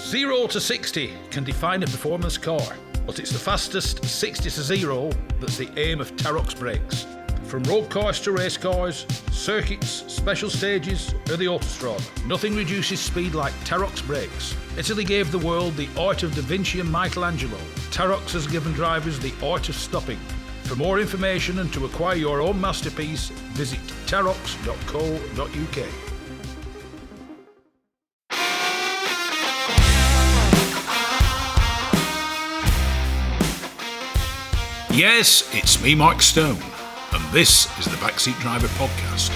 0 to 60 can define a performance car, but it's the fastest 60 to 0 that's the aim of Tarok's brakes. From road cars to race cars, circuits, special stages, or the autostrada, nothing reduces speed like Tarok's brakes. Italy gave the world the art of Da Vinci and Michelangelo. Tarok's has given drivers the art of stopping. For more information and to acquire your own masterpiece, visit tarox.co.uk. Yes, it's me, Mike Stone, and this is the Backseat Driver Podcast.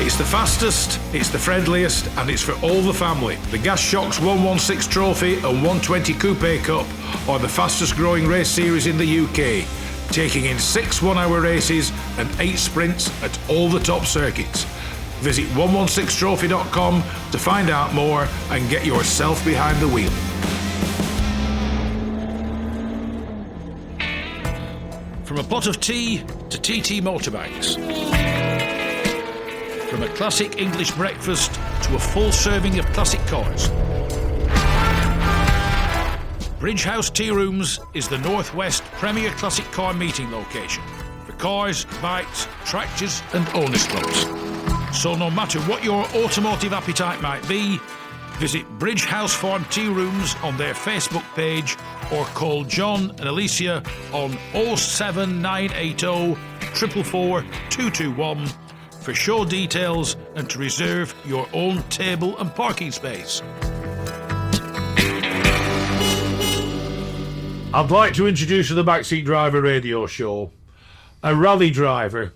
It's the fastest, it's the friendliest, and it's for all the family. The Gas Shocks 116 Trophy and 120 Coupe Cup are the fastest growing race series in the UK, taking in 6 one-hour races and 8 sprints at all the top circuits. Visit 116trophy.com to find out more and get yourself behind the wheel. From a pot of tea to TT motorbikes. From a classic English breakfast to a full serving of classic cars. Bridge House Tea Rooms is the Northwest premier classic car meeting location for cars, bikes, tractors and owners clubs. So no matter what your automotive appetite might be, visit Bridge House Farm Tea Rooms on their Facebook page or call John and Alicia on 07980 444 221 for show details and to reserve your own table and parking space. I'd like to introduce to the Backseat Driver radio show a rally driver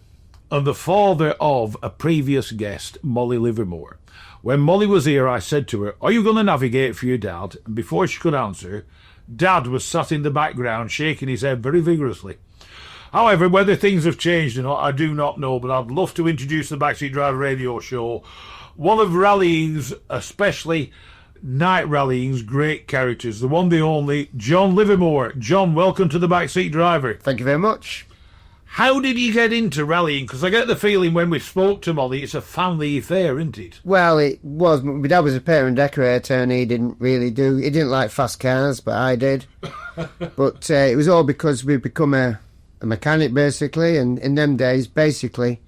and the father of a previous guest, Molly Livermore. When Molly was here, I said to her, "Are you going to navigate for your dad?" And before she could answer, Dad was sat in the background shaking his head very vigorously. However, whether things have changed or not, I do not know, but I'd love to introduce the Backseat Driver radio show one of rallying's, especially night rallying's, great characters, the one, the only, John Livermore. John, welcome to the Backseat Driver. Thank you very much. How did you get into rallying? Because I get the feeling when we spoke to Molly, it's a family affair, isn't it? Well, it was. My dad was a paint and decorator, and he didn't like fast cars, but I did. But it was all because we'd become a mechanic, basically, and in them days, basically,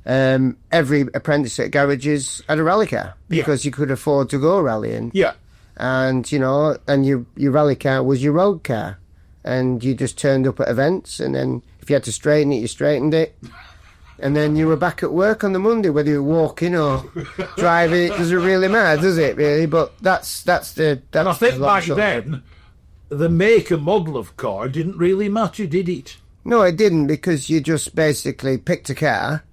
every apprentice at garages had a rally car because you could afford to go rallying. Yeah. And, you know, and your rally car was your road car. And you just turned up at events, and then if you had to straighten it, you straightened it. And then you were back at work on the Monday, whether you were walking or driving. It doesn't really matter, does it, really? But that's the... And I think back then, the make and model of car didn't really matter, did it? No, it didn't, because you just basically picked a car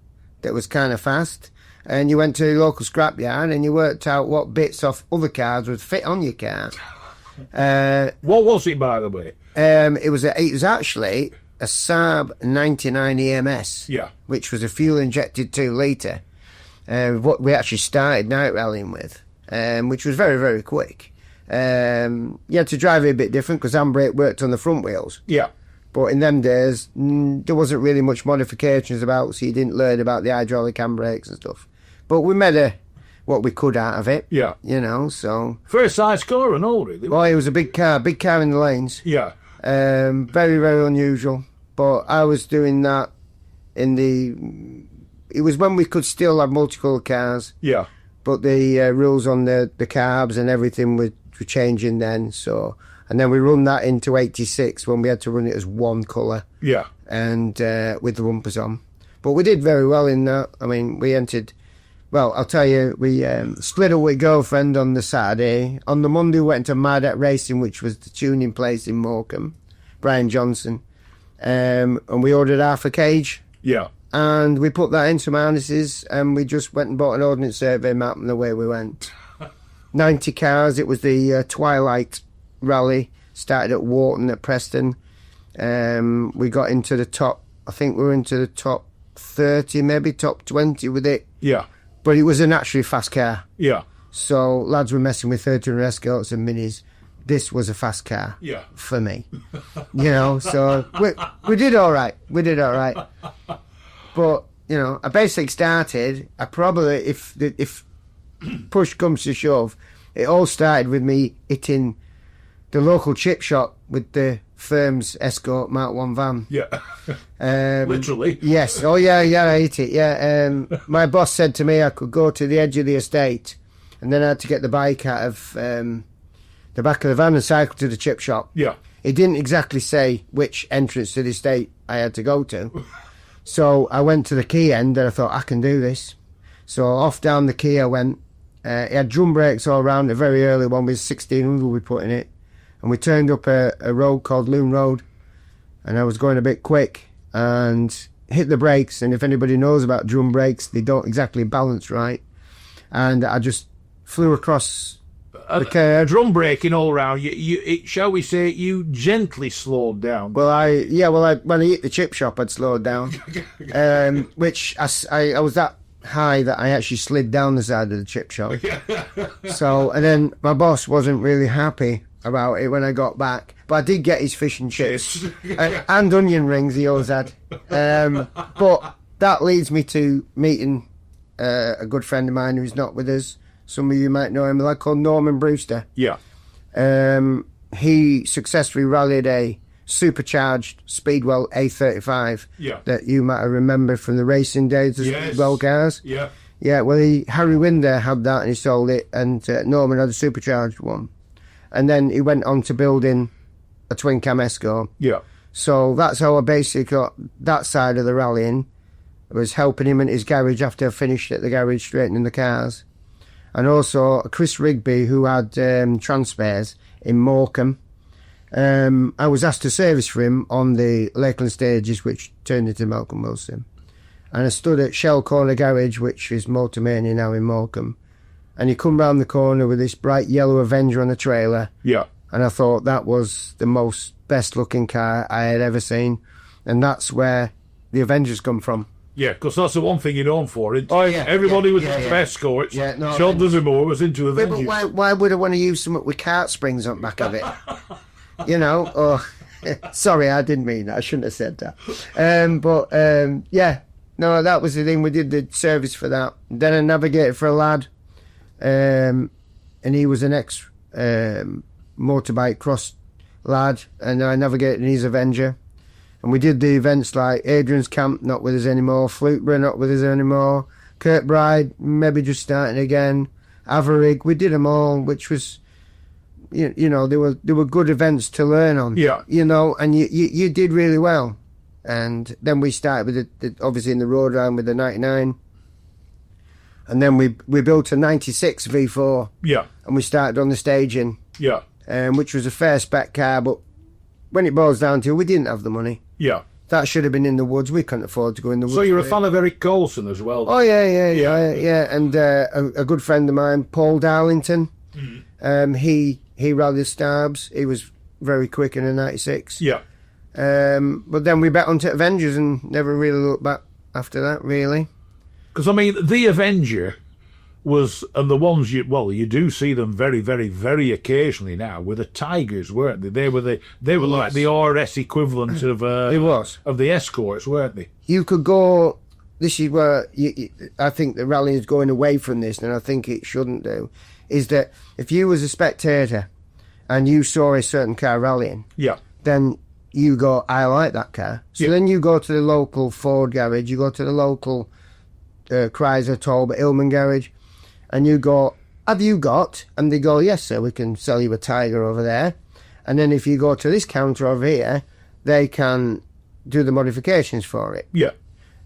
that was kind of fast, and you went to the local scrapyard and you worked out what bits off other cars would fit on your car. What was it, by the way? It was actually a Saab 99 EMS, which was a fuel-injected 2-litre, what we actually started night rallying with, which was very, very quick. You had to drive it a bit different because handbrake worked on the front wheels. Yeah. But in them days, there wasn't really much modifications about, so you didn't learn about the hydraulic handbrakes and stuff. But we made what we could out of it. Yeah. You know, so... First size car and all, really. Well, it was a big car in the lanes. Yeah. Very, very unusual. But I was doing that in the... It was when we could still have multicolour cars. Yeah. But the rules on the carbs and everything were changing then, so... And then we run that into 86 when we had to run it as one colour. Yeah. And with the rumpers on. But we did very well in that. I mean, we entered... Well, I'll tell you, we split up with girlfriend on the Saturday. On the Monday, we went to Mardet Racing, which was the tuning place in Morecambe, Brian Johnson. And we ordered half a cage. Yeah. And we put that in some harnesses, and we just went and bought an ordnance survey map, and away we went. 90 cars. It was the Twilight Rally. Started at Wharton at Preston. We got into the top, I think we were into the top 30, maybe top 20 with it. Yeah. But it was a naturally fast car. Yeah. So lads were messing with 13 Escorts and Minis. This was a fast car. Yeah. For me. You know, so we did all right. We did all right. But you know, I basically started. I probably, if push comes to shove, it all started with me hitting the local chip shop with the firm's Escort Mark 1 van. Yeah. Literally. Yes. Oh, yeah, I hit it, yeah. My boss said to me I could go to the edge of the estate, and then I had to get the bike out of the back of the van and cycle to the chip shop. Yeah. It didn't exactly say which entrance to the estate I had to go to. So I went to the key end, and I thought, I can do this. So off down the key I went. It had drum brakes all around, a very early one with 1600 we put in it. And we turned up a road called Loon Road, and I was going a bit quick and hit the brakes. And if anybody knows about drum brakes, they don't exactly balance right. And I just flew across the curb. Drum braking all round. Shall we say, you gently slowed down. Well, when I hit the chip shop, I'd slowed down, which I was that high that I actually slid down the side of the chip shop. So, and then my boss wasn't really happy about it when I got back, but I did get his fish and chips and onion rings he always had. But that leads me to meeting a good friend of mine who's not with us. Some of you might know him, a lad called Norman Brewster. Yeah. He successfully rallied a supercharged Speedwell A35 that you might have remembered from the racing days, the Speedwell cars. Yeah. Yeah, well, Harry Winder had that and he sold it, and Norman had a supercharged one. And then he went on to building a twin cam Escort. Yeah. So that's how I basically got that side of the rallying. I was helping him in his garage after I finished at the garage straightening the cars. And also Chris Rigby, who had Transpares in Morecambe. I was asked to service for him on the Lakeland stages, which turned into Malcolm Wilson. And I stood at Shell Corner Garage, which is Motormania now in Morecambe. And he come round the corner with this bright yellow Avenger on a trailer. Yeah. And I thought that was the most best-looking car I had ever seen. And that's where the Avengers come from. Yeah, because that's the one thing you're known for. Oh, yeah. Everybody was into Escorts. Yeah, no, John Livermore was into Avengers. But why would I want to use something with cart springs on the back of it? You know? Oh, sorry, I didn't mean that. I shouldn't have said that. Yeah. No, that was the thing. We did the service for that. Then I navigated for a lad. And he was an motorbike cross lad, and I navigated in his Avenger, and we did the events like Adrian's Camp, not with us anymore, Fluteborough, not with us anymore, Kirkbride, maybe just starting again, Averig, we did them all, which was, you know, they were good events to learn on. Yeah. You know, and you did really well. And then we started with the obviously in the road round with the 99. And then we built a 96 V4. Yeah. And we started on the staging. Yeah. Which was a fair spec car, but when it boils down to it, we didn't have the money. Yeah. That should have been in the woods. We couldn't afford to go in the woods. So you're a fan of Eric Colson as well? Oh, yeah. And a good friend of mine, Paul Darlington, he rallied Starbs. He was very quick in a 96. Yeah. But then we bet onto Avengers and never really looked back after that, really. Because, I mean, the Avenger was, and the ones you do see them very, very, very occasionally now, were the Tigers, weren't they? They were like the RS equivalent of of the Escorts, weren't they? You could go. This is where I think the rallying is going away from this, and I think it shouldn't do. Is that if you was a spectator and you saw a certain car rallying, then you go, I like that car. So then you go to the local Ford garage, you go to the local Chrysler, Talbot, Hillman garage, and you go, have you got? And they go, yes sir, we can sell you a Tiger over there. And then if you go to this counter over here, they can do the modifications for it. Yeah.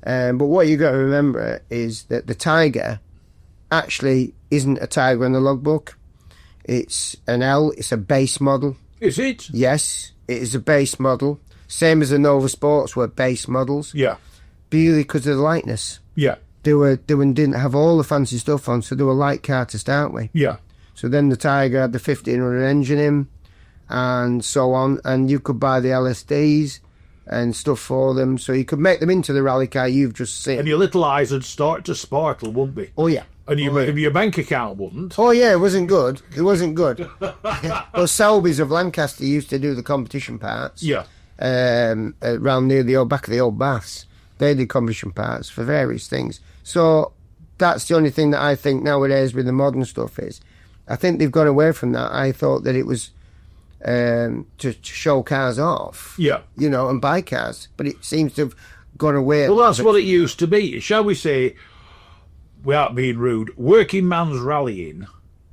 But what you got to remember is that the Tiger actually isn't a Tiger in the logbook. It's an L, it's a base model. Is it? Yes, it is a base model. Same as the Nova Sports were base models. Yeah. Purely because of the lightness. Yeah. They didn't have all the fancy stuff on, so they were a light car to start with. Yeah. So then the Tiger had the 1500 engine in, and so on, and you could buy the LSDs and stuff for them, so you could make them into the rally car you've just seen. And your little eyes would start to sparkle, wouldn't they? Oh, yeah. And your bank account wouldn't. Oh, yeah, it wasn't good. It wasn't good. Well, Selby's of Lancaster used to do the competition parts. Yeah. Around near the back of the old baths. They did combustion parts for various things. So that's the only thing that I think nowadays with the modern stuff is, I think they've gone away from that. I thought that it was to show cars off, and buy cars, but it seems to have gone away. Well, that's what it used to be. Shall we say, without being rude, working man's rallying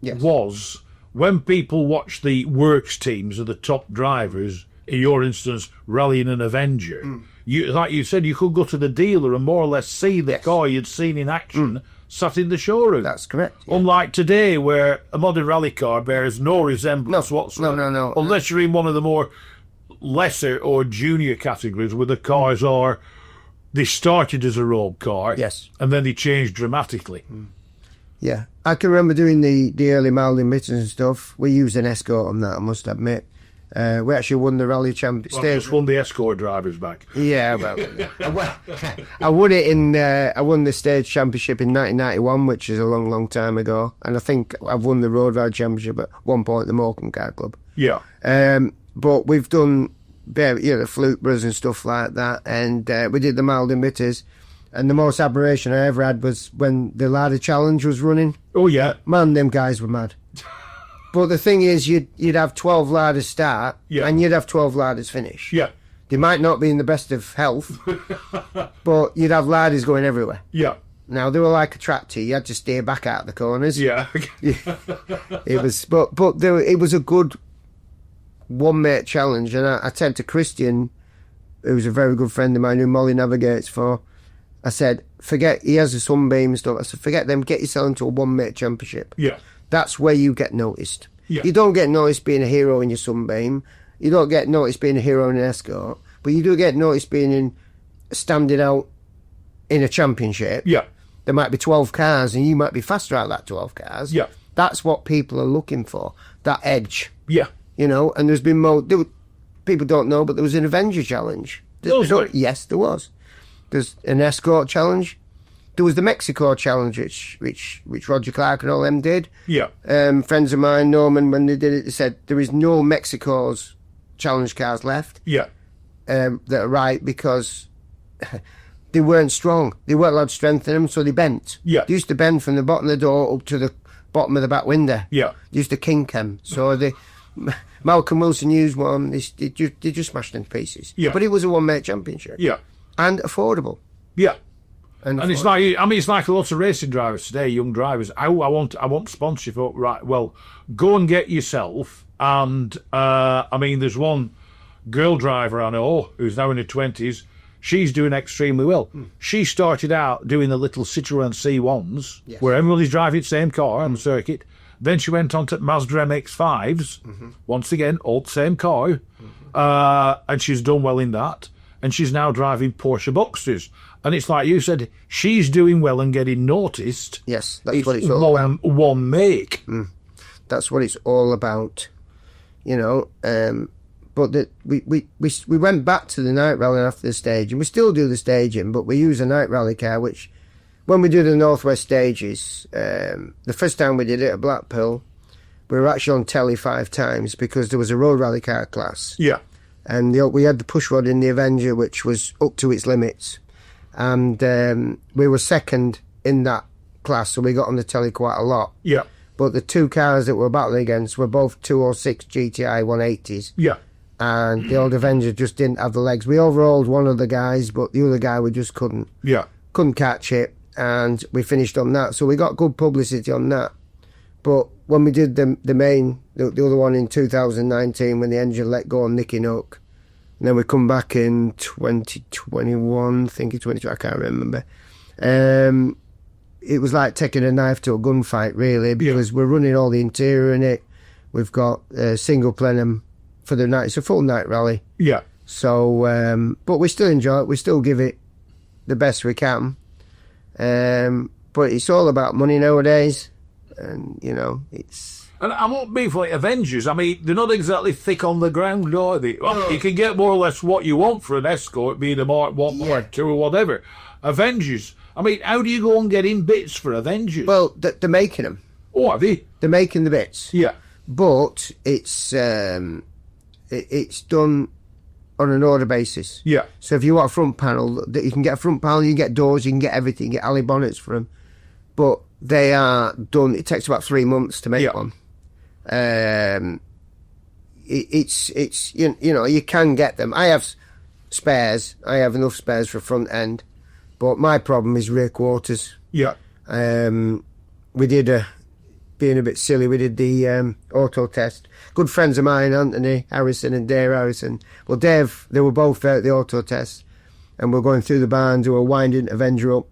was when people watch the works teams of the top drivers, in your instance, rallying an Avenger. Like you said, you could go to the dealer and more or less see the car you'd seen in action sat in the showroom. That's correct. Yeah. Unlike today, where a modern rally car bears no resemblance whatsoever. No. Unless you're in one of the more lesser or junior categories where the cars are, they started as a road car, and then they changed dramatically. Yeah, I can remember doing the early mild emitters and stuff. We used an Escort on that, I must admit. We actually won the rally championship. Well, just won the Escort drivers back. Yeah, well, I won it I won the stage championship in 1991, which is a long, long time ago. And I think I've won the road rally championship at one point at the Morecambe Car Club. Yeah. But we've done, the Fluke Bros and stuff like that. And we did the mild emitters. And the most admiration I ever had was when the ladder challenge was running. Oh, yeah. Man, them guys were mad. But the thing is, you'd have 12 ladders start, and you'd have 12 ladders finish. Yeah. They might not be in the best of health, but you'd have ladders going everywhere. Yeah. Now, they were like a tractor. You had to steer back out of the corners. Yeah. It was, it was a good one-mate challenge. And I said to Christian, who's a very good friend of mine, who Molly navigates for, I said, forget, he has a Sunbeam and stuff. I said, forget them, get yourself into a one-mate championship. Yeah. That's where you get noticed. Yeah. You don't get noticed being a hero in your Sunbeam. You don't get noticed being a hero in an Escort. But you do get noticed standing out in a championship. Yeah. There might be 12 cars and you might be faster out of that 12 cars. Yeah. That's what people are looking for, that edge. Yeah. And there's been people don't know, but there was an Avenger challenge. Yes, there was. There's an Escort challenge. There was the Mexico challenge, which Roger Clark and all them did. Yeah. Friends of mine, Norman, when they did it, they said there is no Mexico's challenge cars left. Yeah. That are right because they weren't strong. They weren't allowed to strengthen them, so they bent. Yeah. They used to bend from the bottom of the door up to the bottom of the back window. Yeah. They used to kink them. So Malcolm Wilson used one. They just smashed them to pieces. Yeah. But it was a one-mate championship. Yeah. And affordable. Yeah. And it's like a lot of racing drivers today, young drivers. I want sponsorship. Right, well, go and get yourself. And there's one girl driver I know who's now in her 20s. She's doing extremely well. She started out doing the little Citroën C1s, where everybody's driving the same car on the circuit. Then she went on to Mazda MX-5s. Once again, all the same car. And she's done well in that. And she's now driving Porsche Boxsters. And it's like you said, she's doing well and getting noticed. Yes, that's what it's all about. One make. That's what it's all about, But we went back to the night rally after the staging. We still do the staging, but we use a night rally car, which, when we do the Northwest stages, the first time we did it at Blackpool, we were actually on telly 5 times because there was a road rally car class. Yeah. And we had the push rod in the Avenger, which was up to its limits. And we were second in that class, so we got on the telly quite a lot. Yeah. But the 2 cars that we were battling against were both 206 GTI 180s. Yeah. And the old Avenger just didn't have the legs. We overhauled one of the guys, but the other guy we just couldn't. Yeah. Couldn't catch it, and we finished on that. So we got good publicity on that. But when we did the other one in 2019, when the engine let go on Nicky Nook, and then we come back in 2021, thinking 22, I can't remember. It was like taking a knife to a gunfight, really, because we're running all the interior in it. We've got single plenum for the night. It's a full night rally. Yeah. So, but we still enjoy it. We still give it the best we can. But it's all about money nowadays. And, it's... And I won't be for Avengers. I mean, they're not exactly thick on the ground, are they? Well, you can get more or less what you want for an Escort, be it a Mark 1, Mark 2 or whatever. Avengers. I mean, how do you go and get in bits for Avengers? Well, they're making them. Oh, are they? They're making the bits. Yeah. But it's done on an order basis. Yeah. So if you want a front panel, you can get a front panel, you can get doors, you can get everything, you can get alley bonnets for them. But they are done, it takes about 3 months to make one. It's you know, you can get them. I have spares, I have enough spares for front end, but my problem is rear quarters. Yeah. We did being a bit silly, we did the auto test. Good friends of mine, Anthony Harrison and Dave Harrison. Well, Dave, they were both there at the auto test, and we're going through the barns, we were winding Avenger up,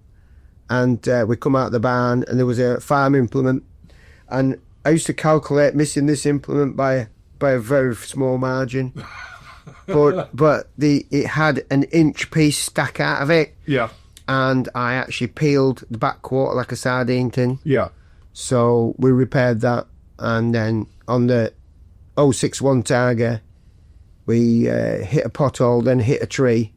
and we come out of the barn, and there was a farm implement, and I used to calculate missing this implement by a very small margin. but it had an inch piece stuck out of it. Yeah. And I actually peeled the back quarter like a sardine tin. Yeah. So we repaired that, and then on the 061 Targa, we hit a pothole, then hit a tree,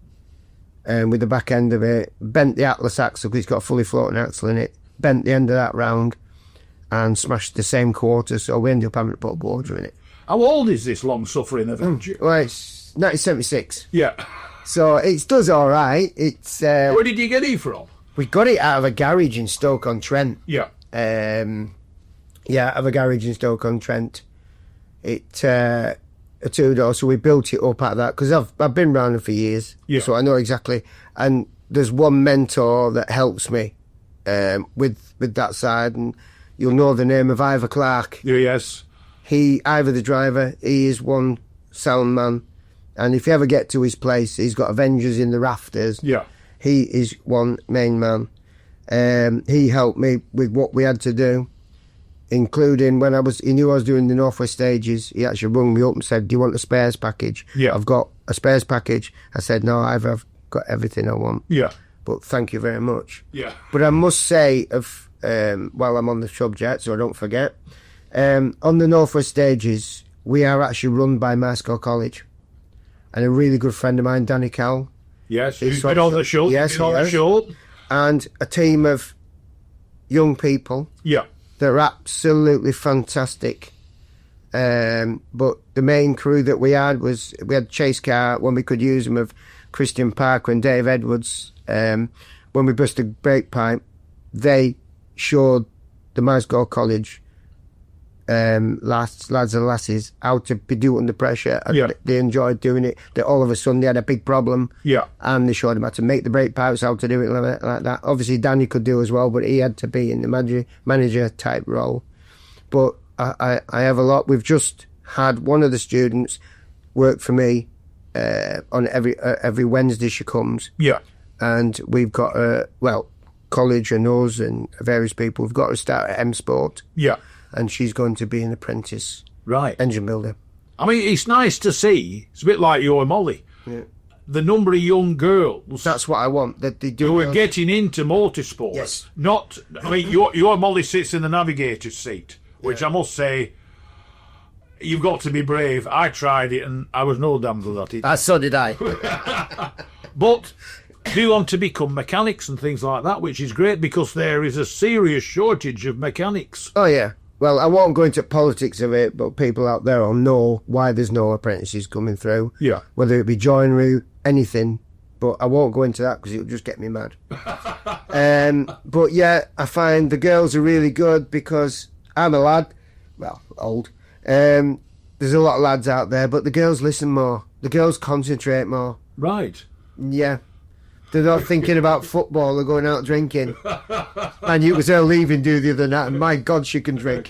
and with the back end of it, bent the Atlas axle, because it's got a fully floating axle in it, bent the end of that round, and smashed the same quarter, so we ended up having to put a border in it. How old is this long-suffering Avenger? Well, it's 1976. Yeah. So it does all right. It's Where did you get it from? we got it out of a garage in Stoke-on-Trent. Yeah. Out of a garage in Stoke-on-Trent. It a two-door, so we built it up at that, because I've been around it for years, so I know exactly. And there's one mentor that helps me with that side, and you'll know the name of Ivor Clark. Yes. Ivor the driver, he is one sound man, and if you ever get to his place, he's got Avengers in the rafters. Yeah. He is one main man. He helped me with what we had to do, including when he knew I was doing the Northwest stages. He actually rung me up and said, "Do you want a spares package?" Yeah. I've got a spares package. I said, "No, I've got everything I want." Yeah. But thank you very much. Yeah. But I must say, while I'm on the subject, so I don't forget, on the Northwest stages, we are actually run by Mascot College, and a really good friend of mine, Danny Cowell. Yes, he's been on the show. Yes, on the show. And a team of young people. Yeah. They're absolutely fantastic. But the main crew that we had chase car when we could use them, of Christian Parker and Dave Edwards. When we burst a brake pipe, they showed the Mascot College lads and lasses how to be do under pressure. Yeah. They enjoyed doing it. That all of a sudden they had a big problem. Yeah. And they showed them how to make the brake pipes, how to do it like that. Obviously Danny could do as well, but he had to be in the manager type role. But I have a lot. We've just had one of the students work for me on every Wednesday she comes. Yeah. And we've got college and us and various people. We've got to start at M Sport. Yeah. And she's going to be an apprentice engine builder. I mean, it's nice to see. It's a bit like you and Molly. Yeah. The number of young girls. That's what I want. That they do. Who are getting into motorsport. Yes. Not. I mean, your Molly sits in the navigator's seat, which I must say, you've got to be brave. I tried it and I was no damsel at it. So did I. But do want to become mechanics and things like that, which is great because there is a serious shortage of mechanics. Oh yeah. Well, I won't go into politics of it, but people out there will know why there's no apprentices coming through. Yeah. Whether it be joinery, anything. But I won't go into that because it'll just get me mad. But yeah, I find the girls are really good because I'm a lad. Well, old. There's a lot of lads out there, but the girls listen more. The girls concentrate more. Right. Yeah. They're not thinking about football or going out drinking. And it was her leaving do the other night, and my God, she can drink.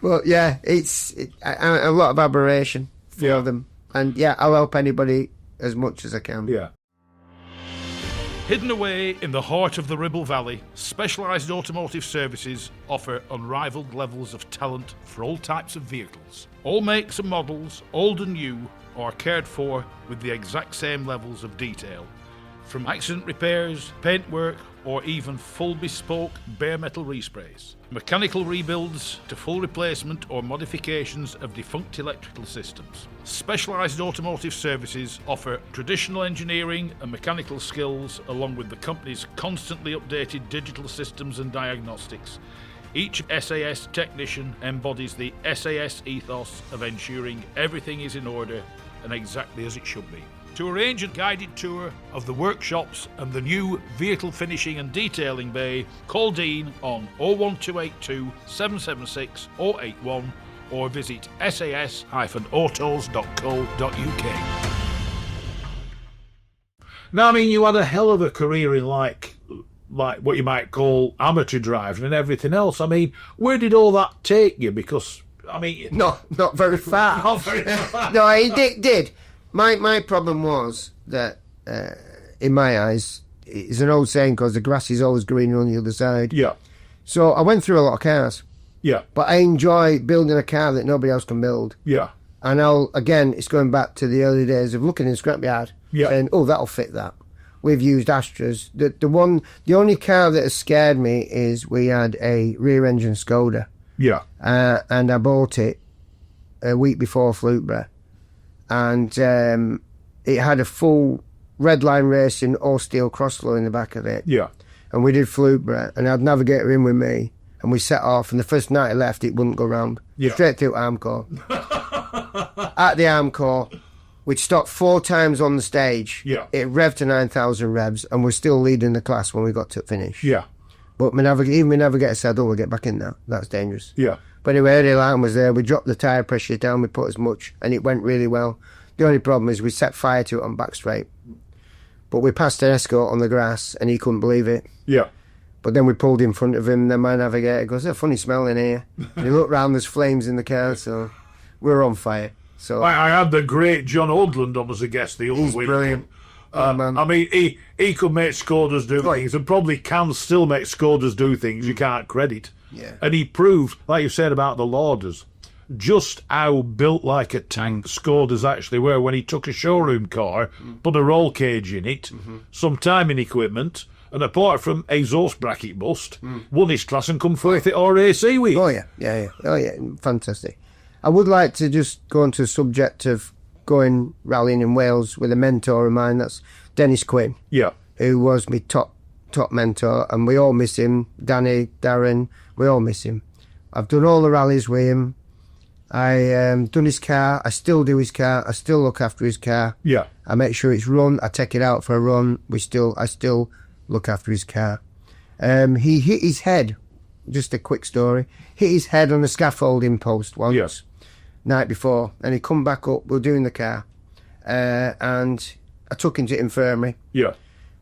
But yeah, it's a lot of admiration for them. And yeah, I'll help anybody as much as I can. Yeah. Hidden away in the heart of the Ribble Valley, Specialised Automotive Services offer unrivalled levels of talent for all types of vehicles. All makes and models, old and new, are cared for with the exact same levels of detail. From accident repairs, paintwork, or even full bespoke bare metal resprays. Mechanical rebuilds to full replacement or modifications of defunct electrical systems. Specialised Automotive Services offer traditional engineering and mechanical skills along with the company's constantly updated digital systems and diagnostics. Each SAS technician embodies the SAS ethos of ensuring everything is in order and exactly as it should be. To arrange a guided tour of the workshops and the new vehicle finishing and detailing bay, call Dean on 01282 776 081 or visit sas-autos.co.uk. Now, I mean, you had a hell of a career in like what you might call amateur driving and everything else. I mean, where did all that take you? Because, I mean... Not very far. Not very far. No, it did. My problem was that, in my eyes, it's an old saying, because the grass is always greener on the other side. Yeah. So I went through a lot of cars. Yeah. But I enjoy building a car that nobody else can build. Yeah. And again, it's going back to the early days of looking in the scrapyard, saying, "Oh, that'll fit that." We've used Astras. The only car that has scared me is we had a rear-engine Skoda. Yeah. And I bought it a week before Fluteborough, and it had a full red line racing all steel crossflow in the back of it. Yeah. And we did Fluteborough, and I had Navigator in with me, and we set off. And the first night I left, it wouldn't go round. Yeah. Straight through Armcore. At the Armcore, we'd stopped 4 times on the stage. Yeah. It revved to 9,000 revs, and we're still leading the class when we got to finish. Yeah. But even my navigator said, "Oh, we'll get back in now. That's dangerous." Yeah. But anyway, the alarm was there. We dropped the tyre pressure down. We put as much, and it went really well. The only problem is we set fire to it on back straight. But we passed an escort on the grass, and he couldn't believe it. Yeah. But then we pulled in front of him, and then my navigator goes, "There's a funny smell in here." And he looked round, there's flames in the car, so we're on fire. So I had the great John Odland on as a guest the old week. brilliant. Oh, man. I mean, he could make Skodas do things, and probably can still make Skodas do things you can't credit. Yeah. And he proved, like you said about the Lauders, just how built like a tank Skodas actually were when he took a showroom car, put a roll cage in it, some timing equipment, and apart from exhaust bracket bust, won his class and come forth at RAC week. Oh, yeah. Oh, yeah. Fantastic. I would like to just go on to the subject of going rallying in Wales with a mentor of mine. That's Dennis Quinn. Yeah. Who was my top mentor, and we all miss him. Danny, Darren, we all miss him. I've done all the rallies with him. I done his car. I still do his car. I still look after his car. Yeah. I make sure it's run. I take it out for a run. I still look after his car. He hit his head. Just a quick story. Hit his head on a scaffolding post once. Yes. Night before, and he come back up. We were doing the car, and I took him to infirmary. Yeah.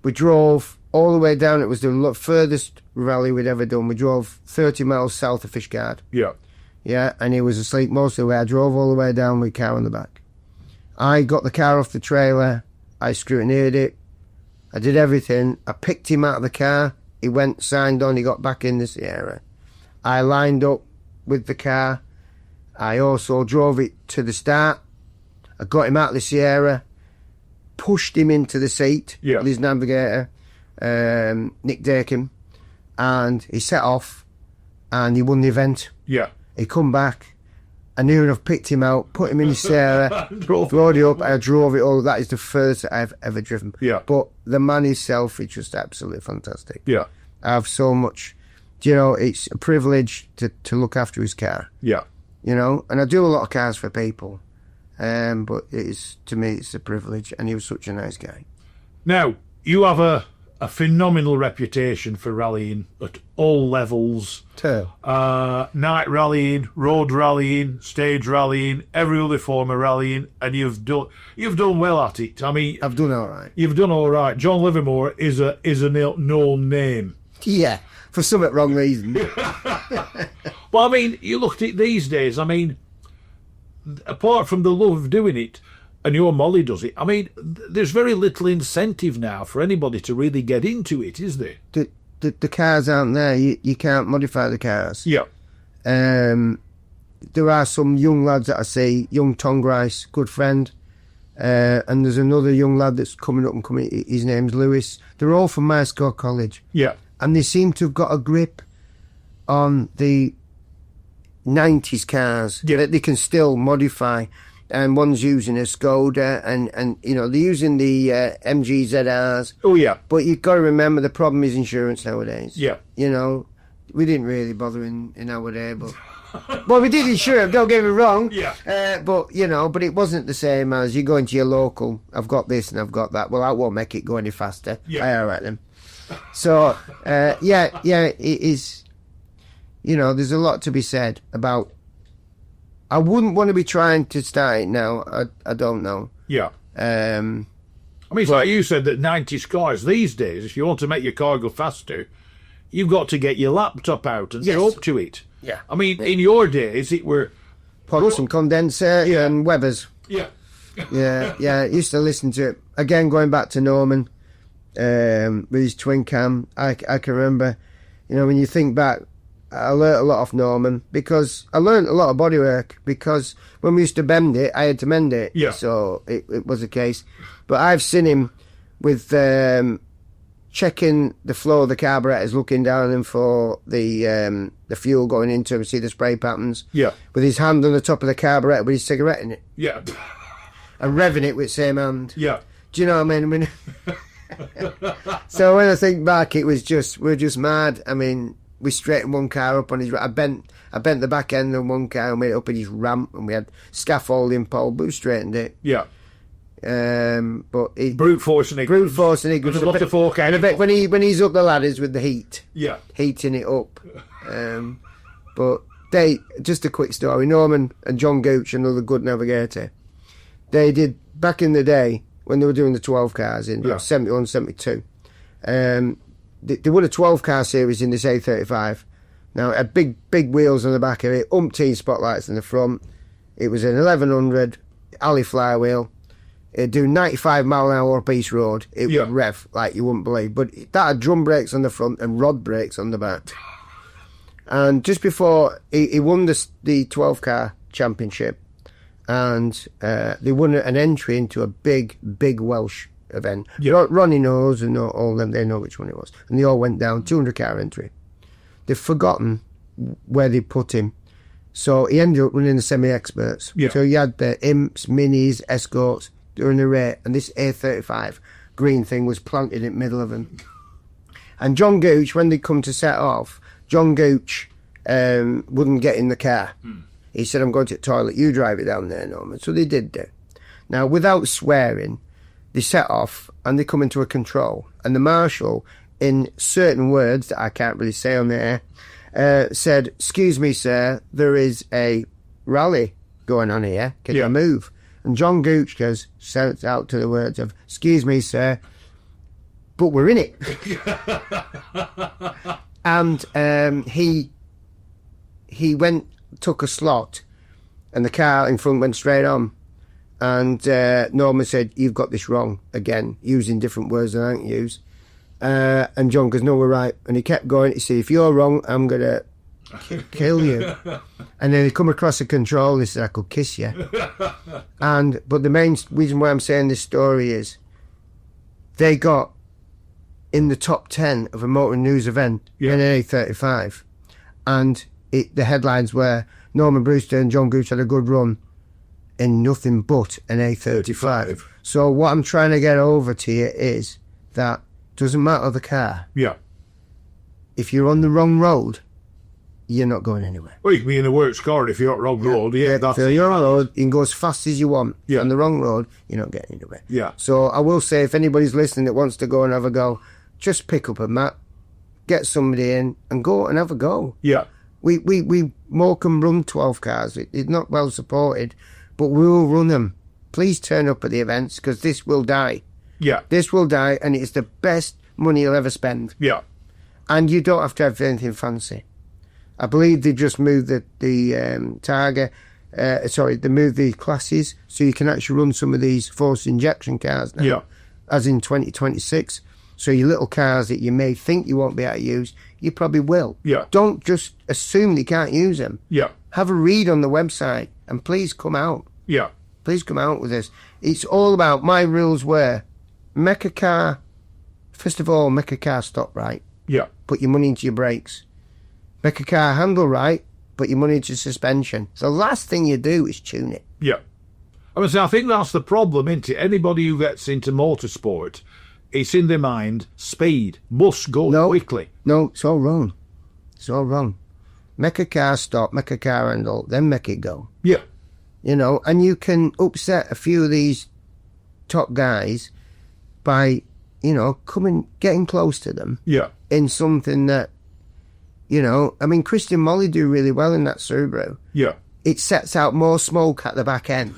We drove all the way down. It was the furthest rally we'd ever done. We drove 30 miles south of Fishguard. Yeah. Yeah, and he was asleep most of the way. I drove all the way down with a car on the back. I got the car off the trailer. I scrutineered it. I did everything. I picked him out of the car. He went, signed on. He got back in the Sierra. I lined up with the car. I also drove it to the start. I got him out of the Sierra, pushed him into the seat with his navigator, Nick Dakin, and he set off, and he won the event. Yeah. He come back. I near enough picked him out, put him in the Sierra, rode it up. I drove it all. That is the first that I've ever driven. Yeah. But the man himself is just absolutely fantastic. Yeah. I have so much. You know, it's a privilege to look after his car. Yeah. You know, and I do a lot of cars for people, but to me it's a privilege, and he was such a nice guy. Now, you have a phenomenal reputation for rallying at all levels. Night rallying, road rallying, stage rallying, every other form of rallying, and you've done well at it. I mean, I've done all right. You've done all right. John Livermore is a known name. Yeah, for some wrong reason. Well, I mean, you look at it these days, I mean, apart from the love of doing it, and your Molly does it, I mean, there's very little incentive now for anybody to really get into it, is there? The cars aren't there. You can't modify the cars. Yeah. There are some young lads that I see, young Tom Grice, good friend, and there's another young lad that's coming up and coming, his name's Lewis. They're all from Marscore College. Yeah. And they seem to have got a grip on the 90s cars that they can still modify. And one's using a Skoda, and you know, they're using the MG ZRs. Oh, yeah. But you've got to remember the problem is insurance nowadays. Yeah. You know, we didn't really bother in our day, but Well, we did insure him, don't get me wrong. Yeah. But, but it wasn't the same as you go into your local, I've got this and I've got that. Well, I won't make it go any faster. Yeah. All right then. So, it is, there's a lot to be said about, I wouldn't want to be trying to start it now. I don't know. Yeah. I mean, it's like you said that 90s cars these days, if you want to make your car go faster, you've got to get your laptop out and talk to it. Yeah. I mean, in your days, it were... Put some condenser and Webers. Yeah. Yeah. Used to listen to it. Again, going back to Norman, with his twin cam, I can remember, when you think back, I learnt a lot off Norman, because I learnt a lot of bodywork, because when we used to bend it, I had to mend it. Yeah. So it was a case. But I've seen him with checking the flow of the carburetors, looking down them for the fuel going into them, see the spray patterns. Yeah. With his hand on the top of the carburetor with his cigarette in it. Yeah. And revving it with the same hand. Yeah. Do you know what I mean? So when I think back, we're just mad. I mean, we straightened one car up on his... I bent the back end of one car and made it up in his ramp, and we had scaffolding pole, but we straightened it. Yeah. But Brute forcing it. brute forcing it. There's a lot of fork out. And a bit when he's up the ladders with the heat. Yeah. Heating it up. But just a quick story. Norman and John Gooch, another good navigator, they did back in the day when they were doing the 12 cars in 71, 72. They won a 12 car series in this A35. Now it had big wheels on the back of it, umpteen spotlights in the front. It was an 1100 alley flywheel. It'd do 95 mile an hour up East Road. It would rev like you wouldn't believe. But that had drum brakes on the front and rod brakes on the back. And just before he won the 12 car championship, and they won an entry into a big Welsh event. Ronnie knows, and all them, they know which one it was. And they all went down, 200 car entry. They've forgotten where they put him. So he ended up running the semi-experts. Yeah. So he had the Imps, Minis, Escorts during the race, and this A35 green thing was planted in the middle of them. And John Gooch, when they come to set off, John Gooch wouldn't get in the car. He said, I'm going to the toilet, you drive it down there, Norman. So they did that. Now, without swearing, they set off and they come into a control. And the marshal, in certain words that I can't really say on the air, said, excuse me, sir, there is a rally going on here. Can you move? And John Gooch goes, shouts out to the words of, excuse me, sir, but we're in it. And he went, took a slot, and the car in front went straight on. And Norman said, you've got this wrong again, using different words than I don't use. And John goes, no, we're right. And he kept going. He said, if you're wrong, I'm going to kill you. And then he come across a control. He said, I could kiss you. But the main reason why I'm saying this story is they got in the top 10 of a motor news event in an A35. And the headlines were Norman Brewster and John Gooch had a good run in nothing but an A35. So what I'm trying to get over to you is that doesn't matter the car. Yeah. If you're on the wrong road, you're not going anywhere. Well, you can be in the works car if you're on the wrong road. Yeah, that's... So you're on the road, you can go as fast as you want. Yeah. On the wrong road, you're not getting anywhere. Yeah. So I will say, if anybody's listening that wants to go and have a go, just pick up a mat, get somebody in, and go and have a go. Yeah. We Morecambe run 12 cars. It's not well supported, but we will run them. Please turn up at the events, because this will die. Yeah. This will die, and it's the best money you'll ever spend. Yeah. And you don't have to have anything fancy. I believe they just moved the Targa. They moved the classes, so you can actually run some of these forced injection cars now. Yeah. As in 2026. So your little cars that you may think you won't be able to use, you probably will. Yeah. Don't just assume you can't use them. Yeah. Have a read on the website, and please come out. Yeah. Please come out with this. It's all about, my rules were, make a car stop right. Yeah. Put your money into your brakes. Make a car handle right, put your money into suspension. So the last thing you do is tune it. Yeah. I think that's the problem, isn't it? Anybody who gets into motorsport, it's in their mind, speed must go quickly. No, it's all wrong. It's all wrong. make a car stop, make a car handle, then make it go. Yeah. You know, and you can upset a few of these top guys by, you know, getting close to them. Yeah. In something that, you know, I mean, Christian Molly do really well in that Subaru. Yeah. It sets out more smoke at the back end.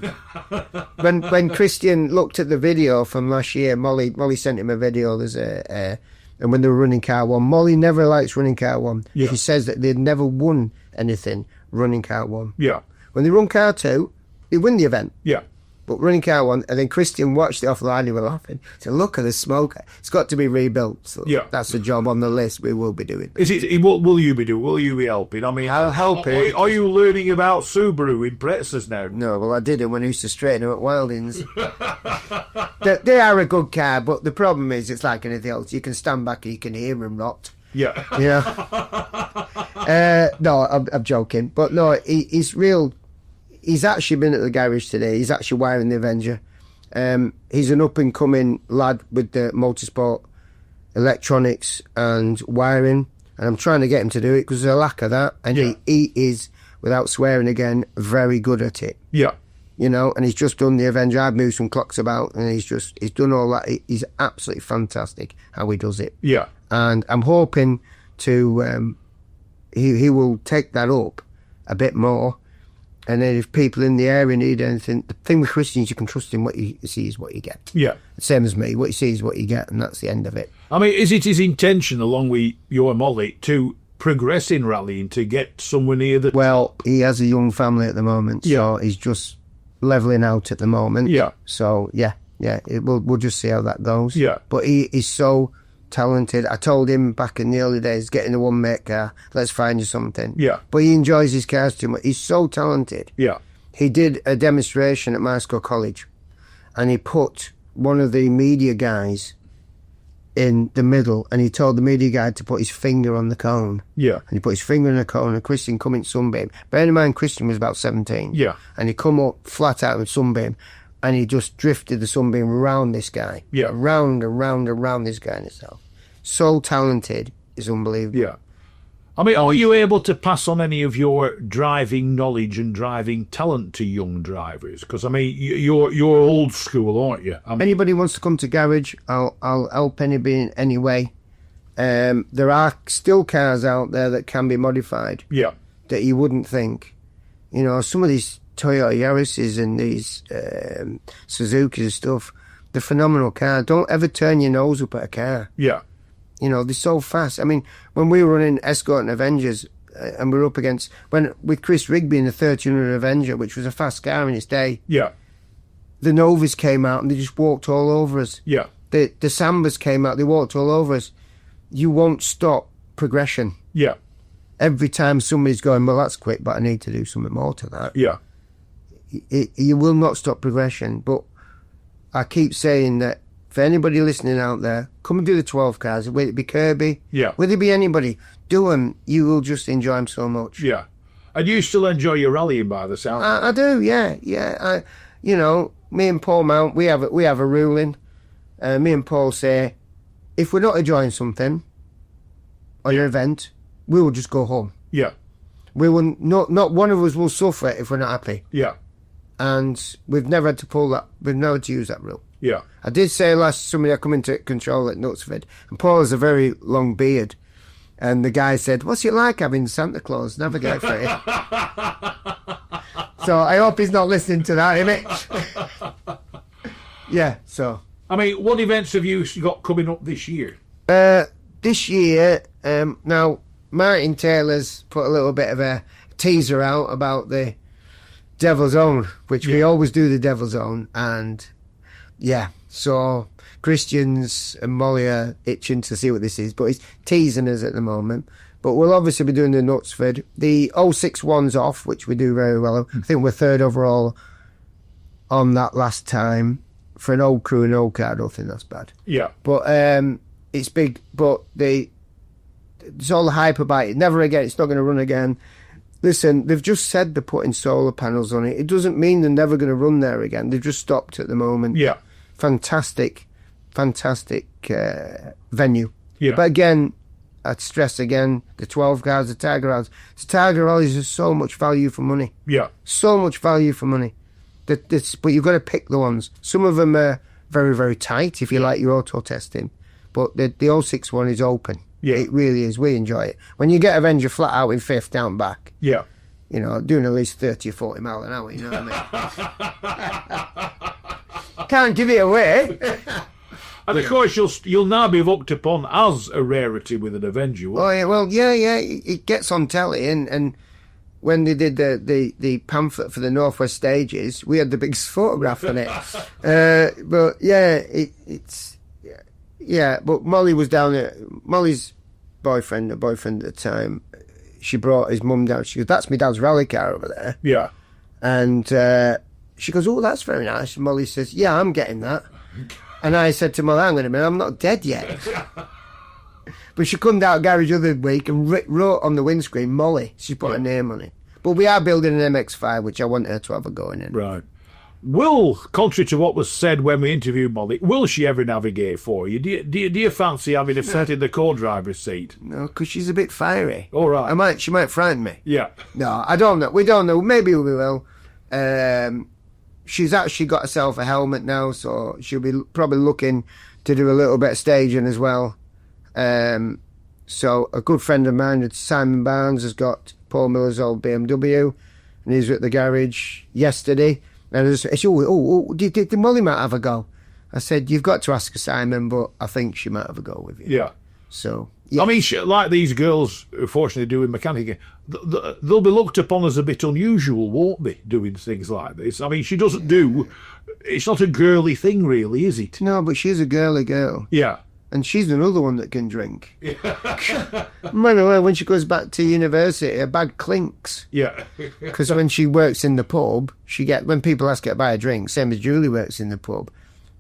when Christian looked at the video from last year, Molly sent him a video. There's and when they were running car one, Molly never likes running car one. Yeah. She says that they'd never won anything running car one. Yeah. When they run car two, they win the event. Yeah. But running car one, and then Christian watched it offline, he was laughing. He said, look at the smoke. It's got to be rebuilt. So Yeah. that's a job on the list we will be doing. Is it? What will you be doing? Will you be helping? I mean, I'll help it. Are you learning about Subaru impressors now? No, well, I did it when I used to straighten them at Wildings. they are a good car, but the problem is it's like anything else. You can stand back and you can hear them rot. Yeah. Yeah. No, I'm joking. But no, he's real. He's actually been at the garage today. He's actually wiring the Avenger. He's an up-and-coming lad with the Motorsport electronics and wiring. And I'm trying to get him to do it because there's a lack of that. And Yeah. he is, without swearing again, very good at it. Yeah. You know, and he's just done the Avenger. I've moved some clocks about and he's done all that. He's absolutely fantastic how he does it. Yeah. And I'm hoping to, he will take that up a bit more. And then if people in the area need anything, the thing with Christian is you can trust him. What you see is what you get. Yeah. Same as me. What you see is what you get, and that's the end of it. I mean, is it his intention, along with your Molly, to progress in rallying to get somewhere near the... Well, he has a young family at the moment, Yeah. so he's just levelling out at the moment. Yeah. So, yeah. We'll just see how that goes. Yeah. But he is so talented. I told him back in the early days, get in a one-make car, let's find you something. Yeah. But he enjoys his cars too much. He's so talented. Yeah. He did a demonstration at Moscow College, and he put one of the media guys in the middle, and he told the media guy to put his finger on the cone. Yeah. And he put his finger in the cone, and Christian come in sunbeam. Bear in mind, Christian was about 17. Yeah. And he come up flat out in sunbeam, and he just drifted the sunbeam around this guy. Yeah. Round and round and round this guy in itself. So talented, it's unbelievable. Yeah. I mean, are you able to pass on any of your driving knowledge and driving talent to young drivers? Because, I mean, you're old school, aren't you? Anybody wants to come to garage, I'll help anybody in any way. There are still cars out there that can be modified. Yeah. That you wouldn't think. You know, some of these Toyota Yaris's and these Suzuki's and stuff, they're phenomenal cars. Don't ever turn your nose up at a car. Yeah. You know, they're so fast. I mean, when we were running Escort and Avengers, and we were up against, with Chris Rigby in the 1300 Avenger, which was a fast car in its day, Yeah. the Novas came out and they just walked all over us. Yeah. The Sambas came out, they walked all over us. You won't stop progression. Yeah. Every time somebody's going, well, that's quick, but I need to do something more to that. Yeah. You will not stop progression. But I keep saying that for anybody listening out there, come and do the 12 cars. Whether it be Kirby, Yeah. whether it be anybody, do them. You will just enjoy them so much. Yeah. And you still enjoy your rallying by the sound? I do, yeah. You know, me and Paul Mount, we have a ruling. Me and Paul say, if we're not enjoying something or your event, we will just go home. Yeah. We will not one of us will suffer if we're not happy. Yeah. And we've never had to pull that. We've never had to use that rule. Yeah. I did say somebody I come into control at Knutsford, and Paul has a very long beard, and the guy said, "What's it like having Santa Claus navigate for you?" So I hope he's not listening to that, innit? Yeah. So I mean, what events have you got coming up this year? this year, now Martin Taylor's put a little bit of a teaser out about the Devil's Own, which we always do the Devil's Own, and yeah, so Christians and Molly are itching to see what this is, but he's teasing us at the moment. But we'll obviously be doing the Knutsford. The 061's off, which we do very well. I think we're third overall on that last time. For an old crew and old car, I don't think that's bad. Yeah. But it's big, but there's all the hype about it. Never again, it's not going to run again. Listen, they've just said they're putting solar panels on it. It doesn't mean they're never going to run there again. They've just stopped at the moment. Yeah. Fantastic venue. Yeah. But again, I'd stress again, the 12 cars, the Tiger Rallies. The Tiger Rallies are so much value for money. Yeah. So much value for money. But you've got to pick the ones. Some of them are very, very tight if you like your auto testing. But the 06 one is open. Yeah. It really is. We enjoy it. When you get Avenger flat out in fifth down back, Yeah. you know, doing at least 30 or 40 mile an hour, you know what I mean? Can't give it away. And of course, you'll now be looked upon as a rarity with an Avenger. Oh, yeah, well, yeah, it gets on telly, and when they did the pamphlet for the Northwest Stages, we had the biggest photograph on it. But yeah, but Molly was down there. Molly's boyfriend at the time, she brought his mum down. She goes, "That's my dad's rally car over there." Yeah. And she goes, "Oh, that's very nice." And Molly says, "Yeah, I'm getting that." And I said to Molly, "Hang on a minute, I'm not dead yet." But she come down garage the other week and wrote on the windscreen, Molly. She put her name on it. But we are building an MX-5, which I want her to have a go in. Right. Will, contrary to what was said when we interviewed Molly, will she ever navigate for you? Do you fancy having a set in the co-driver's seat? No, because she's a bit fiery. All right. She might frighten me. Yeah. No, I don't know. We don't know. Maybe we will. She's actually got herself a helmet now, so she'll be probably looking to do a little bit of staging as well. So a good friend of mine, Simon Barnes, has got Paul Miller's old BMW, and he's at the garage yesterday. And I said, did Molly might have a go? I said, you've got to ask her, Simon, but I think she might have a go with you. Yeah. So, yeah. I mean, like these girls who fortunately doing mechanic, they'll be looked upon as a bit unusual, won't they, doing things like this? I mean, she doesn't it's not a girly thing, really, is it? No, but she's a girly girl. Yeah. And she's another one that can drink. When she goes back to university, her bag clinks. Yeah. Because when she works in the pub, when people ask her to buy a drink, same as Julie works in the pub,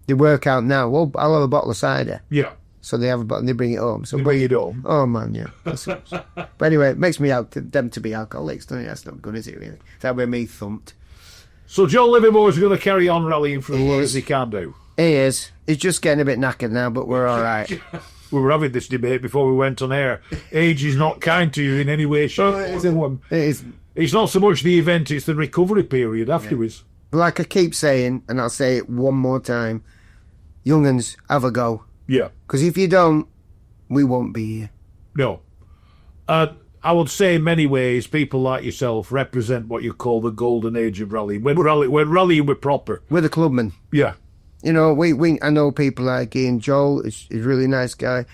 they work out now, well, I'll have a bottle of cider. Yeah. So they have a bottle and they bring it home. So they bring it home. Oh, man, yeah. But anyway, it makes me out them to be alcoholics, doesn't it? That's not good, is it, really? That way me thumped. So John Livermore is going to carry on rallying for as long as he can do. He is. He's just getting a bit knackered now, but we're all right. We were having this debate before we went on air. Age is not kind to you in any way, shape, or form. It is. It's not so much the event, it's the recovery period afterwards. Yeah. Like I keep saying, and I'll say it one more time, young'uns, have a go. Yeah. Because if you don't, we won't be here. No. I would say in many ways, people like yourself represent what you call the golden age of rallying. When rallying were proper. We're the clubmen. Yeah. You know, I know people like Ian Joel, he's a really nice guy.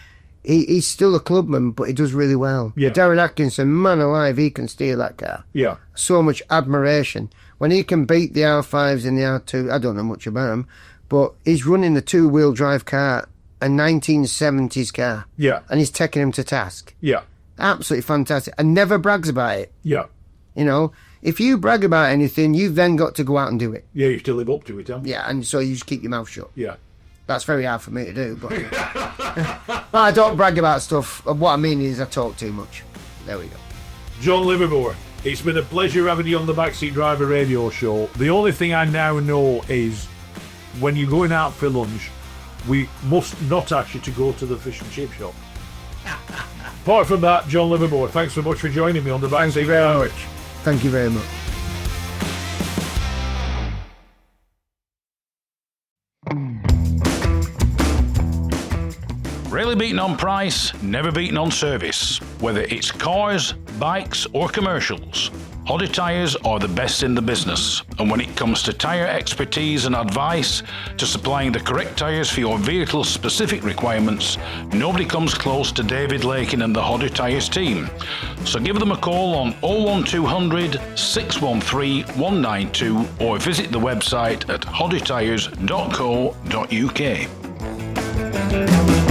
He's still a clubman, but he does really well. Yeah. Darren Atkinson, man alive, he can steer that car. Yeah. So much admiration. When he can beat the R5s and the R2, I don't know much about him, but he's running the two-wheel drive car, a 1970s car. Yeah. And he's taking him to task. Yeah. Absolutely fantastic. And never brags about it. Yeah. You know, if you brag about anything, you've then got to go out and do it. Yeah, you have to live up to it, haven't you? Yeah, and so you just keep your mouth shut. Yeah. That's very hard for me to do, but I don't brag about stuff. What I mean is I talk too much. There we go. John Livermore, it's been a pleasure having you on the Backseat Driver Radio Show. The only thing I now know is when you're going out for lunch, we must not ask you to go to the fish and chip shop. Apart from that, John Livermore, thanks so much for joining me on the Backseat Driver. Thank you very much. Rarely beaten on price, never beaten on service. Whether it's cars, bikes or commercials, Hodder Tyres are the best in the business. And when it comes to tyre expertise and advice to supplying the correct tyres for your vehicle's specific requirements, nobody comes close to David Lakin and the Hodder Tyres team. So give them a call on 01200 613 192 or visit the website at hoddertyres.co.uk.